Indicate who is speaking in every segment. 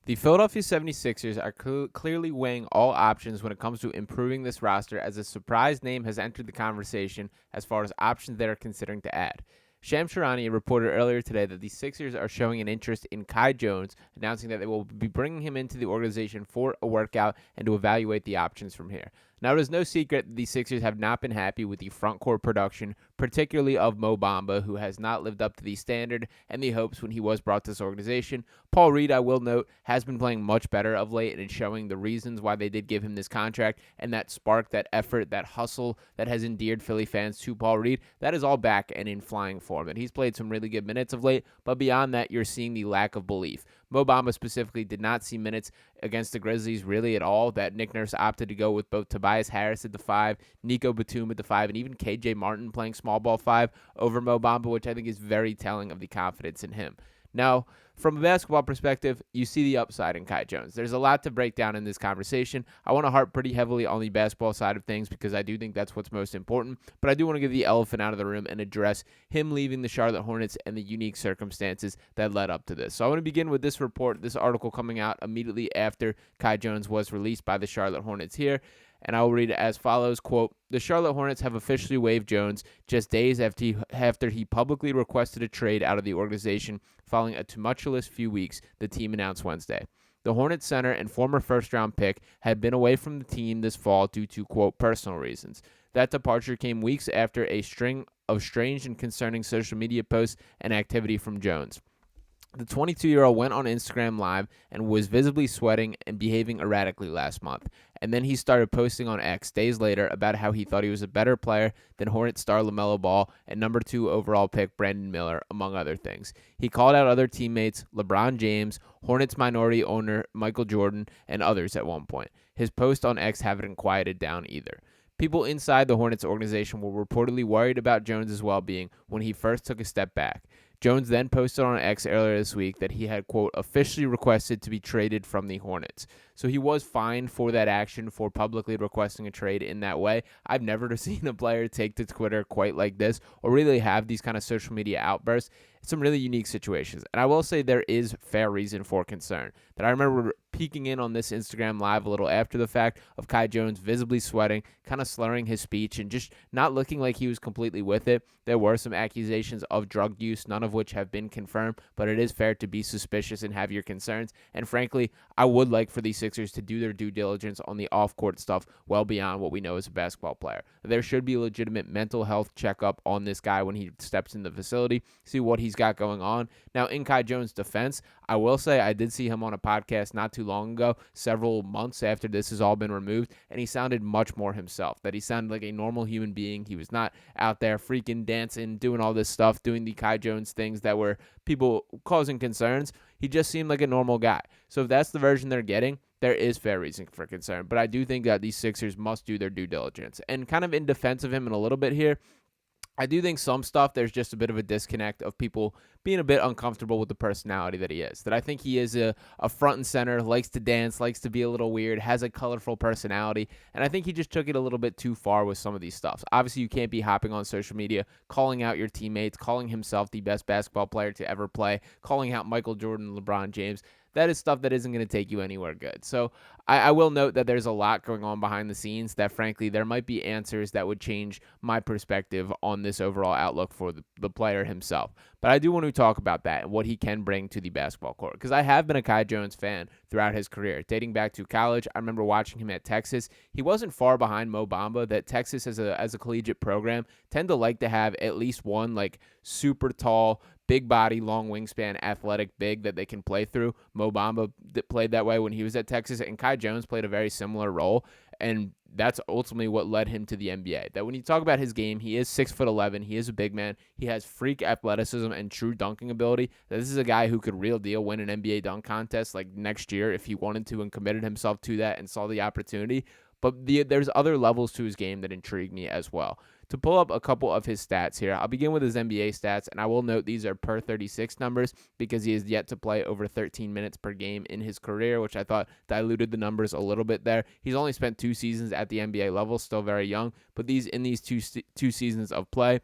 Speaker 1: The Philadelphia 76ers are clearly weighing all options when it comes to improving this roster, as a surprise name has entered the conversation as far as options they are considering to add. Charania reported earlier today that the Sixers are showing an interest in Kai Jones, announcing that they will be bringing him into the organization for a workout and to evaluate the options from here. Now, it is no secret that the Sixers have not been happy with the front court production, particularly of Mo Bamba, who has not lived up to the standard and the hopes when he was brought to this organization. Paul Reed, I will note, has been playing much better of late and showing the reasons why they did give him this contract, and that spark, that effort, that hustle that has endeared Philly fans to Paul Reed, that is all back and in flying form. And he's played some really good minutes of late, but beyond that, you're seeing the lack of belief. Mo Bamba specifically did not see minutes against the Grizzlies really at all. That Nick Nurse opted to go with both Tobias Harris at the 5, Nico Batum at the 5, and even KJ Martin playing small ball 5 over Mo Bamba, which I think is very telling of the confidence in him. Now, from a basketball perspective, you see the upside in Kai Jones. There's a lot to break down in this conversation. I want to harp pretty heavily on the basketball side of things because I do think that's what's most important, but I do want to get the elephant out of the room and address him leaving the Charlotte Hornets and the unique circumstances that led up to this. So I want to begin with this report, this article coming out immediately after Kai Jones was released by the Charlotte Hornets here. And I will read it as follows, quote, "The Charlotte Hornets have officially waived Jones just days after he publicly requested a trade out of the organization following a tumultuous few weeks," the team announced Wednesday. The Hornets center and former first-round pick had been away from the team this fall due to, quote, personal reasons. That departure came weeks after a string of strange and concerning social media posts and activity from Jones. The 22-year-old went on Instagram Live and was visibly sweating and behaving erratically last month. And then he started posting on X days later about how he thought he was a better player than Hornet star LaMelo Ball and number 2 overall pick Brandon Miller, among other things. He called out other teammates, LeBron James, Hornets minority owner Michael Jordan, and others at one point. His posts on X haven't quieted down either. People inside the Hornets organization were reportedly worried about Jones' well-being when he first took a step back. Jones then posted on X earlier this week that he had, quote, officially requested to be traded from the Hornets. So he was fined for that action, for publicly requesting a trade in that way. I've never seen a player take to Twitter quite like this or really have these kind of social media outbursts. It's some really unique situations. And I will say there is fair reason for concern. That I remember peeking in on this Instagram Live a little after the fact of Kai Jones visibly sweating, kind of slurring his speech, and just not looking like he was completely with it. There were some accusations of drug use, none of which have been confirmed, but it is fair to be suspicious and have your concerns. And frankly, I would like for these Sixers to do their due diligence on the off-court stuff well beyond what we know as a basketball player. There should be a legitimate mental health checkup on this guy when he steps in the facility, see what he's got going on. Now, in Kai Jones' defense, I will say I did see him on a podcast not too long ago, several months after this has all been removed, and he sounded much more himself, that he sounded like a normal human being. He was not out there freaking dancing, doing all this stuff, doing the Kai Jones things that were people causing concerns. He just seemed like a normal guy. So if that's the version they're getting, there is fair reason for concern. But I do think that these Sixers must do their due diligence. And kind of in defense of him in a little bit here, I do think some stuff, there's just a bit of a disconnect of people being a bit uncomfortable with the personality that he is. That I think he is a front and center, likes to dance, likes to be a little weird, has a colorful personality, and I think he just took it a little bit too far with some of these stuffs. Obviously, you can't be hopping on social media, calling out your teammates, calling himself the best basketball player to ever play, calling out Michael Jordan and LeBron James. That is stuff that isn't going to take you anywhere good. So I will note that there's a lot going on behind the scenes that, frankly, there might be answers that would change my perspective on this overall outlook for the player himself. But I do want to talk about that and what he can bring to the basketball court, because I have been a Kai Jones fan throughout his career. Dating back to college, I remember watching him at Texas. He wasn't far behind Mo Bamba. That Texas, as a collegiate program, tend to like to have at least one like super tall, big body, long wingspan, athletic big that they can play through. Mo Bamba played that way when he was at Texas, and Kai Jones played a very similar role, and that's ultimately what led him to the NBA. That when you talk about his game, he is 6'11", he is a big man, he has freak athleticism and true dunking ability. This is a guy who could real deal win an NBA dunk contest like next year if he wanted to and committed himself to that and saw the opportunity. But there's other levels to his game that intrigue me as well. To pull up a couple of his stats here, I'll begin with his NBA stats, and I will note these are per 36 numbers because he has yet to play over 13 minutes per game in his career, which I thought diluted the numbers a little bit there. He's only spent 2 seasons at the NBA level, still very young, but in these two seasons of play,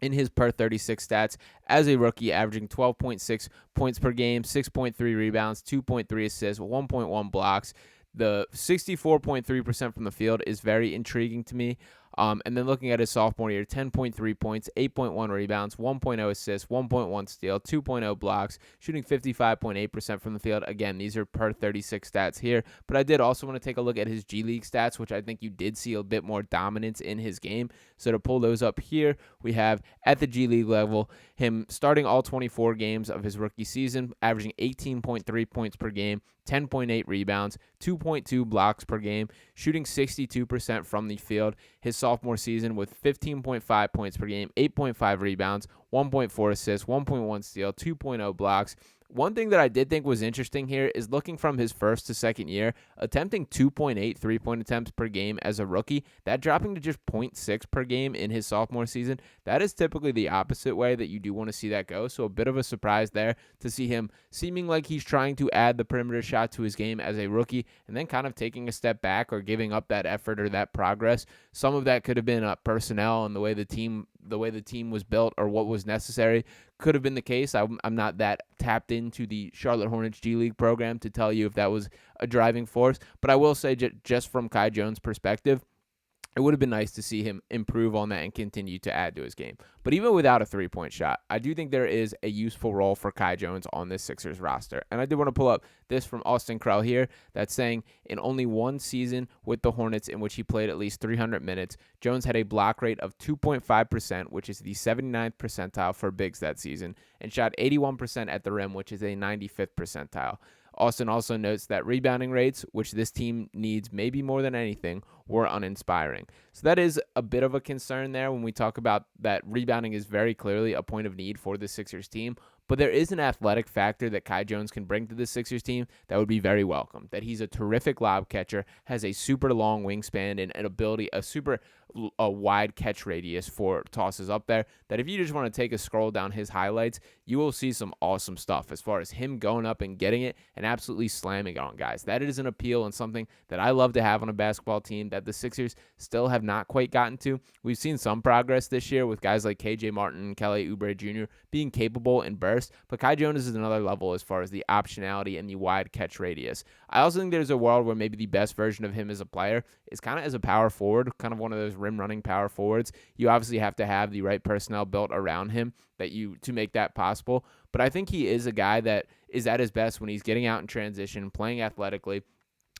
Speaker 1: in his per 36 stats as a rookie, averaging 12.6 points per game, 6.3 rebounds, 2.3 assists, 1.1 blocks. The 64.3% from the field is very intriguing to me. And then looking at his sophomore year, 10.3 points, 8.1 rebounds, 1.0 assists, 1.1 steal, 2.0 blocks, shooting 55.8% from the field. Again, these are per 36 stats here. But I did also want to take a look at his G League stats, which I think you did see a bit more dominance in his game. So to pull those up here, we have at the G League level, him starting all 24 games of his rookie season, averaging 18.3 points per game, 10.8 rebounds, 2.2 blocks per game, shooting 62% from the field. His sophomore season with 15.5 points per game, 8.5 rebounds, 1.4 assists, 1.1 steal, 2.0 blocks. One thing that I did think was interesting here is looking from his first to second year, attempting 2.8 three-point attempts per game as a rookie, that dropping to just 0.6 per game in his sophomore season. That is typically the opposite way that you do want to see that go. So a bit of a surprise there to see him seeming like he's trying to add the perimeter shot to his game as a rookie and then kind of taking a step back or giving up that effort or that progress. Some of that could have been personnel and the way the team was built or what was necessary could have been the case. I'm not that tapped into the Charlotte Hornets G League program to tell you if that was a driving force, but I will say just from Kai Jones' perspective, it would have been nice to see him improve on that and continue to add to his game. But even without a three-point shot, I do think there is a useful role for Kai Jones on this Sixers roster. And I did want to pull up this from Austin Krell here that's saying in only one season with the Hornets in which he played at least 300 minutes, Jones had a block rate of 2.5%, which is the 79th percentile for bigs that season, and shot 81% at the rim, which is a 95th percentile. Austin also notes that rebounding rates, which this team needs maybe more than anything, were uninspiring. So that is a bit of a concern there when we talk about that rebounding is very clearly a point of need for the Sixers team. But there is an athletic factor that Kai Jones can bring to the Sixers team that would be very welcome. That he's a terrific lob catcher, has a super long wingspan and an ability, a wide catch radius for tosses up there. That if you just want to take a scroll down his highlights, you will see some awesome stuff as far as him going up and getting it and absolutely slamming it on guys. That is an appeal and something that I love to have on a basketball team that the Sixers still have not quite gotten to. We've seen some progress this year with guys like KJ Martin and Kelly Oubre Jr. being capable in bursts, but Kai Jones is another level as far as the optionality and the wide catch radius. I also think there's a world where maybe the best version of him as a player is kind of as a power forward, kind of one of those rim running power forwards. You obviously have to have the right personnel built around him to make that possible. But I think he is a guy that is at his best when he's getting out in transition, playing athletically.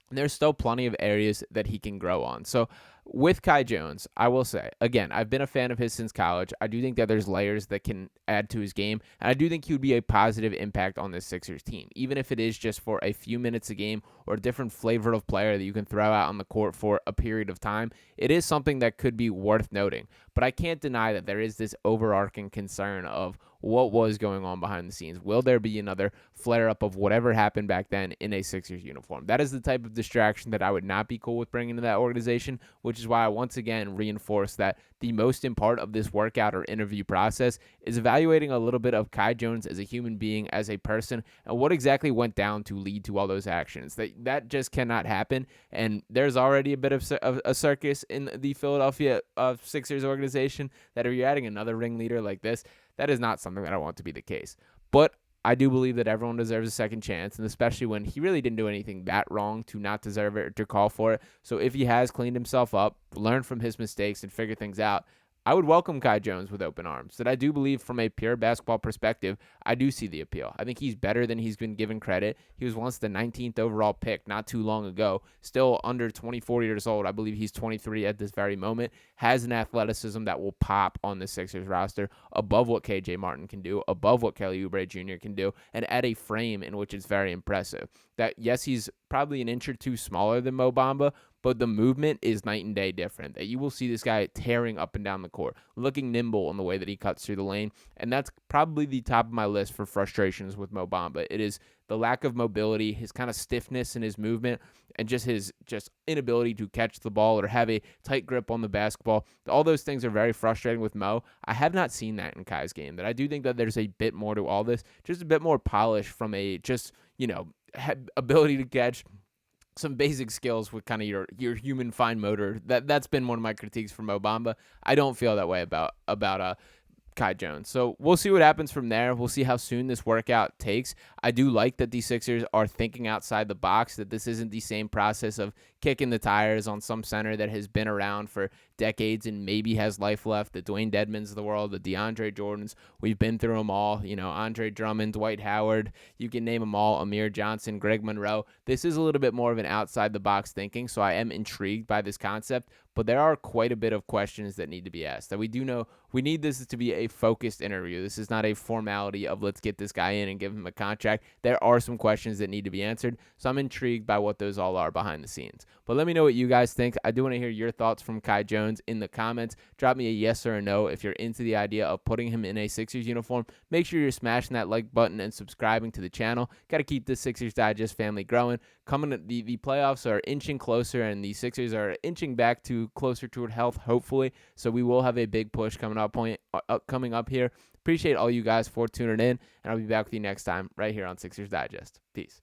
Speaker 1: There's still plenty of areas that he can grow on. So with Kai Jones, I will say, again, I've been a fan of his since college. I do think that there's layers that can add to his game, and I do think he would be a positive impact on this Sixers team, even if it is just for a few minutes a game or a different flavor of player that you can throw out on the court for a period of time. It is something that could be worth noting, but I can't deny that there is this overarching concern of what was going on behind the scenes. Will there be another flare-up of whatever happened back then in a Sixers uniform? That is the type of distraction that I would not be cool with bringing to that organization, which is why I once again reinforce that the most important part of this workout or interview process is evaluating a little bit of Kai Jones as a human being, as a person, and what exactly went down to lead to all those actions. That just cannot happen, and there's already a bit of a circus in the Philadelphia Sixers organization that if you're adding another ringleader like this, that is not something that I want to be the case. But I do believe that everyone deserves a second chance, and especially when he really didn't do anything that wrong to not deserve it or to call for it. So if he has cleaned himself up, learned from his mistakes, and figured things out, I would welcome Kai Jones with open arms. That I do believe from a pure basketball perspective, I do see the appeal. I think he's better than he's been given credit. He was once the 19th overall pick not too long ago, still under 24 years old. I believe he's 23 at this very moment, has an athleticism that will pop on the Sixers roster above what KJ Martin can do, above what Kelly Oubre Jr. can do, and at a frame in which it's very impressive. That, yes, he's probably an inch or two smaller than Mo Bamba, but the movement is night and day different. That you will see this guy tearing up and down the court, looking nimble in the way that he cuts through the lane, and that's probably the top of my list for frustrations with Mo Bamba. It is the lack of mobility, his kind of stiffness in his movement, and just his inability to catch the ball or have a tight grip on the basketball. All those things are very frustrating with Mo. I have not seen that in Kai's game. That I do think that there's a bit more to all this, just a bit more polish from a ability to catch, some basic skills with kind of your human fine motor. That's been one of my critiques for Mo Bamba. I don't feel that way about Kai Jones. So we'll see what happens from there. We'll see how soon this workout takes. I do like that the Sixers are thinking outside the box, that this isn't the same process of kicking the tires on some center that has been around for decades and maybe has life left. The Dwayne Dedmons of the world, the DeAndre Jordans, we've been through them all. Andre Drummond, Dwight Howard, you can name them all, Amir Johnson, Greg Monroe. This is a little bit more of an outside the box thinking, so I am intrigued by this concept. But there are quite a bit of questions that need to be asked. That we do know we need this to be a focused interview. This is not a formality of let's get this guy in and give him a contract. There are some questions that need to be answered. So I'm intrigued by what those all are behind the scenes. But let me know what you guys think. I do want to hear your thoughts from Kai Jones in the comments. Drop me a yes or a no if you're into the idea of putting him in a Sixers uniform. Make sure you're smashing that like button and subscribing to the channel. Got to keep this Sixers Digest family growing. The playoffs are inching closer, and the Sixers are inching back to closer toward health, hopefully. So we will have a big push coming up here. Appreciate all you guys for tuning in, and I'll be back with you next time right here on Sixers Digest. Peace.